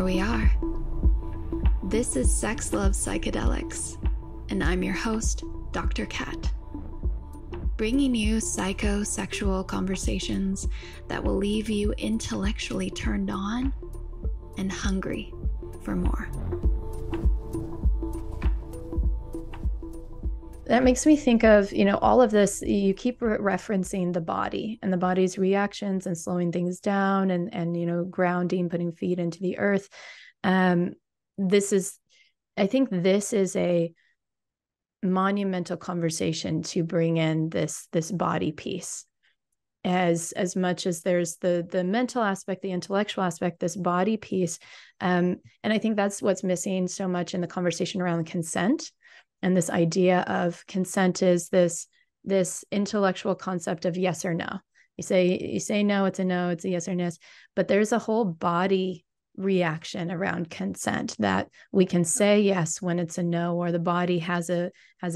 here we are. This is Sex Love Psychedelics, and I'm your host, Dr. Kat, bringing you psychosexual conversations that will leave you intellectually turned on and hungry for more. That makes me think of, all of this, you keep referencing the body and the body's reactions and slowing things down and grounding, putting feet into the earth. I think this is a monumental conversation to bring in this body piece. As much as there's the mental aspect, the intellectual aspect, this body piece. And I think that's what's missing so much in the conversation around consent. And this idea of consent is this intellectual concept of yes or no. You say no, it's a yes or no. But there's a whole body reaction around consent that we can say yes when it's a no, or the body has a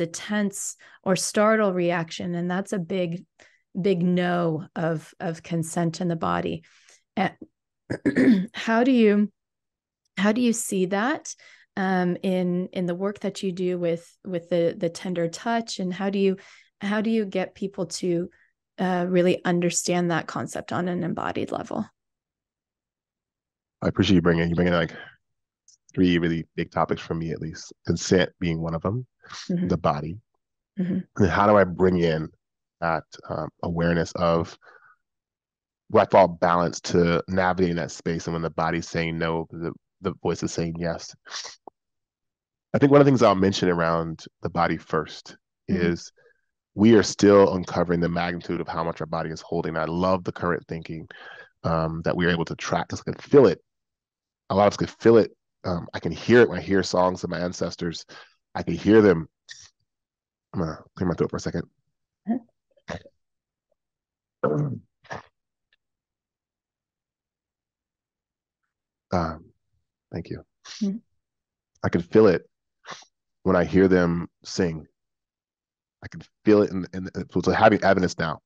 tense or startle reaction, and that's a big no of consent in the body. And how do you see that in the work that you do with the tender touch, and how do you get people to really understand that concept on an embodied level? I appreciate you bringing like three really big topics for me, at least. Consent being one of them, mm-hmm. The body, mm-hmm. And how do I bring in that awareness of what I call balance to navigating that space, and when the body's saying no, the voice is saying yes. I think one of the things I'll mention around the body first, mm-hmm. is we are still uncovering the magnitude of how much our body is holding. I love the current thinking that we are able to track, because I can feel it. A lot of us can feel it. I can hear it when I hear songs of my ancestors. I can hear them. I'm going to clear my throat for a second. Thank you. Mm-hmm. I can feel it when I hear them sing. I can feel it, so having evidence now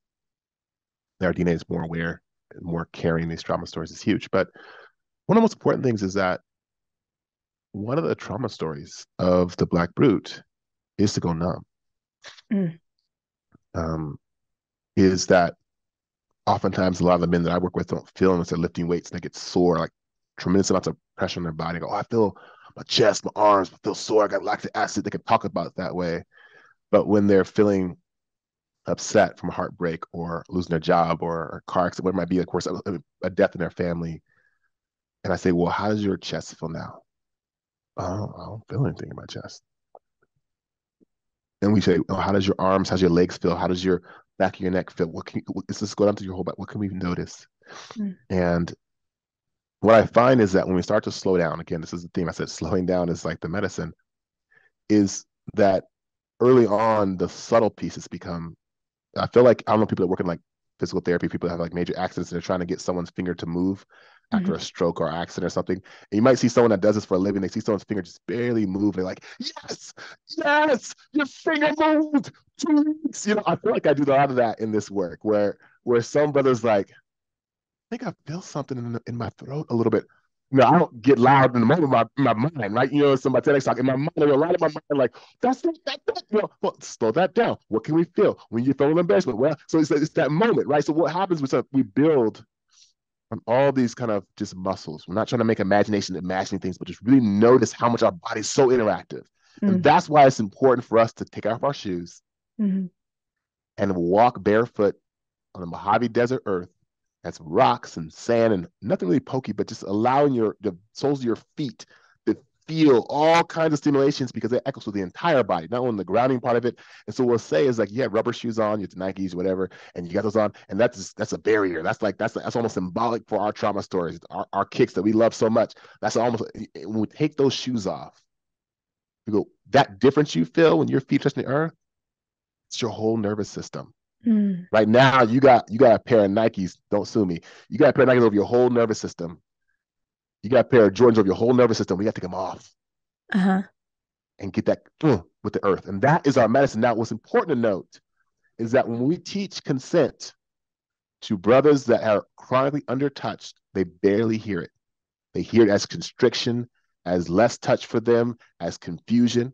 that our DNA is more aware and more carrying these trauma stories is huge. But one of the most important things is that one of the trauma stories of the Black brute is to go numb. Is that oftentimes a lot of the men that I work with don't feel unless they're lifting weights, and they get sore, like tremendous amounts of pressure on their body. Go, I feel my chest, my arms, I feel sore, I got lactic acid. They can talk about it that way. But when they're feeling upset from a heartbreak or losing their job or a car accident, what it might be, of course, a death in their family, and I say, well, how does your chest feel now? Oh, I don't feel anything in my chest. And we say, oh, how does your arms, how's your legs feel? How does your back of your neck feel? Is this go down to your whole back? What can we notice? And what I find is that when we start to slow down, again, this is the theme I said, slowing down is like the medicine, is that early on, the subtle pieces become, I feel like, I don't know, people that work in like physical therapy, people that have like major accidents, and they're trying to get someone's finger to move after a stroke or accident or something. And you might see someone that does this for a living, they see someone's finger just barely move, and they're like, yes, your finger moved 2 weeks. I feel like I do a lot of that in this work, where some brother's like, I think I feel something in my throat a little bit. I don't get loud in the moment in my mind, right? Somebody TEDx talk in my mind, a lot of my mind, like, that's not that. Well, slow that down. What can we feel when you feel embarrassment? Well, so it's that moment, right? So what happens is we build on all these kind of just muscles. We're not trying to make imagining things, but just really notice how much our body's so interactive. And that's why it's important for us to take off our shoes and walk barefoot on the Mojave Desert earth. That's rocks and sand and nothing really pokey, but just allowing the soles of your feet to feel all kinds of stimulations, because it echoes through the entire body, not only the grounding part of it. And so what we'll say is, like, you have rubber shoes on, you have the Nikes, whatever, and you got those on, and that's a barrier. That's almost symbolic for our trauma stories, our kicks that we love so much. That's almost, when we take those shoes off, you go, that difference you feel when your feet touch the earth, it's your whole nervous system. Right now, you got a pair of Nikes. Don't sue me. You got a pair of Nikes over your whole nervous system. You got a pair of Jordans over your whole nervous system. We got to take them off and get that with the earth. And that is our medicine. Now, what's important to note is that when we teach consent to brothers that are chronically undertouched, they barely hear it. They hear it as constriction, as less touch for them, as confusion.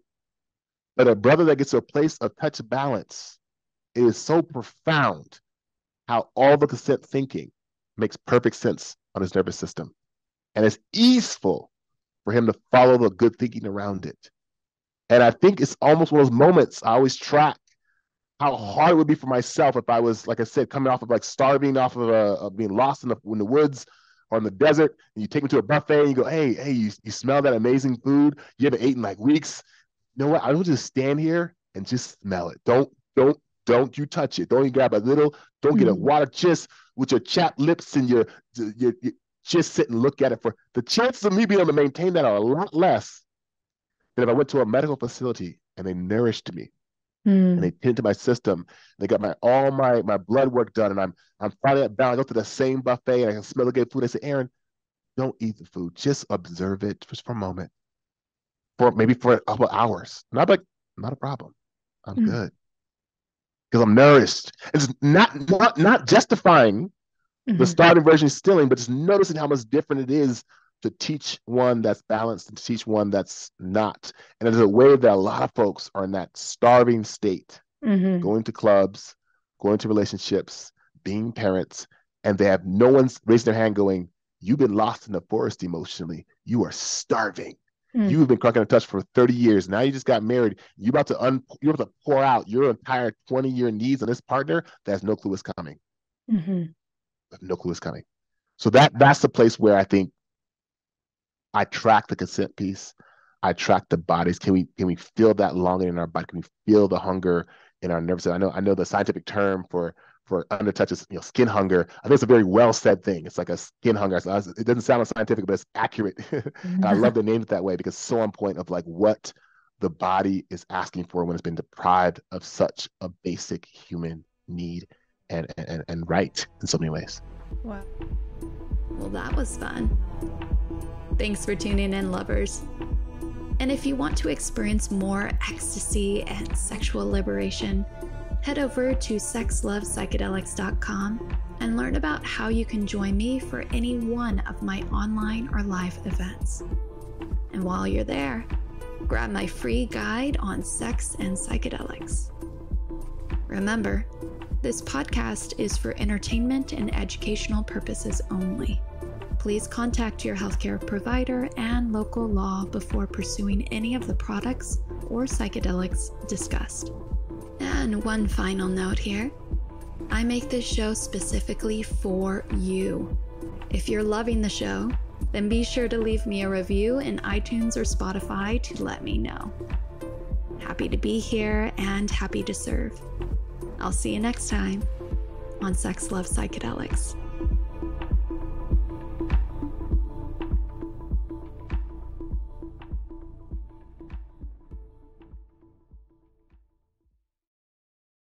But a brother that gets to a place of touch balance, it is so profound how all the consent thinking makes perfect sense on his nervous system. And it's easeful for him to follow the good thinking around it. And I think it's almost one of those moments I always track how hard it would be for myself if I was, like I said, coming off of like starving, off of being lost in the woods or in the desert, and you take me to a buffet and you go, hey, you smell that amazing food you haven't eaten in like weeks. You know what? I will just stand here and just smell it. Don't you touch it. Don't you grab a little. Don't get a water, just with your chapped lips and your just sit and look at it. For the chances of me being able to maintain that are a lot less than if I went to a medical facility and they nourished me and they tended to my system. They got all my blood work done, and I'm finally at balance. I go to the same buffet and I can smell the good food. They say, Aaron, don't eat the food. Just observe it just for a moment, maybe for a couple of hours. And I'm like, not a problem. I'm good because I'm nourished. It's not justifying the starting version stealing, but just noticing how much different it is to teach one that's balanced and to teach one that's not. And there's a way that a lot of folks are in that starving state, going to clubs, going to relationships, being parents, and they have no one's raising their hand going, you've been lost in the forest emotionally. You are starving. You've been cracking a touch for 30 years. Now you just got married. You're about to pour out your entire 20-year needs on this partner that has no clue what's coming. No clue what's coming. So that's the place where I think I track the consent piece. I track the bodies. Can we feel that longing in our body? Can we feel the hunger in our nervous system? I know the scientific term for under touch is skin hunger. I think it's a very well said thing. It's like a skin hunger. So it doesn't sound scientific, but it's accurate. And I love to name it that way because it's so on point of like what the body is asking for when it's been deprived of such a basic human need and right in so many ways. Wow. Well, that was fun. Thanks for tuning in, lovers. And if you want to experience more ecstasy and sexual liberation, head over to sexlovepsychedelics.com and learn about how you can join me for any one of my online or live events. And while you're there, grab my free guide on sex and psychedelics. Remember, this podcast is for entertainment and educational purposes only. Please contact your healthcare provider and local law before pursuing any of the products or psychedelics discussed. And one final note here. I make this show specifically for you. If you're loving the show, then be sure to leave me a review in iTunes or Spotify to let me know. Happy to be here and happy to serve. I'll see you next time on Sex Love Psychedelics.